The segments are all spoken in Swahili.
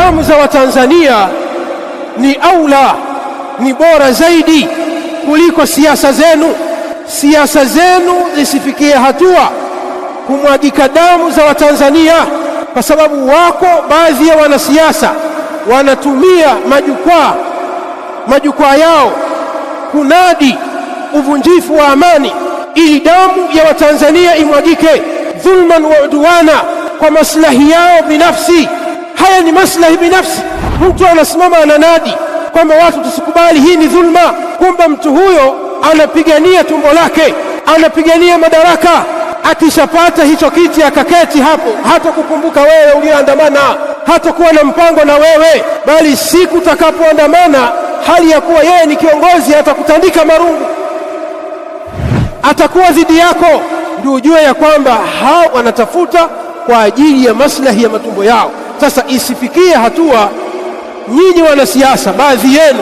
damu za Watanzania ni aula, ni bora zaidi kuliko siasa zenu. Siasa zenu zisifikie hatua kumwagika damu za Watanzania, kwa sababu wako baadhi ya wanasiasa wanatumia majukwaa yao kunadi uvunjifu wa amani ili damu ya Watanzania imwagike dhulman wa udwana kwa maslahi yao binafsi. Haya ni maslahi binafsi. Mtu anasimama ananadi kwamba watu tusikubali, hii ni dhulma, kumbe mtu huyo anapigania tumbo lake, anapigania madaraka. Akishapata hicho kiti akaketi hapo, hata kukumbuka wewe uliyoandamana, hata kuwa na mpango na wewe, bali siku utakapoandamana hali ya kuwa yeye ni kiongozi, atakutandika marungu, atakuwa dhidi yako. Ndio ujue ya kwamba hao wanatafuta kwa ajili ya maslahi ya matumbo yao. Sasa isifikie hatua nyinyi wanasiasa, baadhi yenu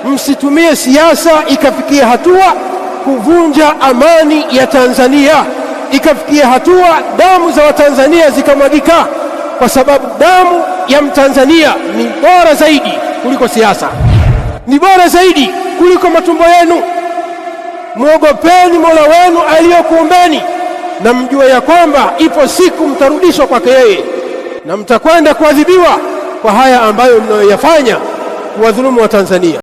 msitumie siasa ikafikia hatua kuvunja amani ya Tanzania, ikafikia hatua damu za Watanzania zikamwagika, kwa sababu damu ya Mtanzania ni bora zaidi kuliko siasa, ni bora zaidi kuliko matumbo yenu. Mwogopeni Mola wenu aliyokuumbeni, na mjue ya kwamba ipo siku mtarudishwa kwake yeye, na mtakwenda kuadhibiwa kwa haya ambayo mnayoyafanya kuwadhulumu wa Tanzania.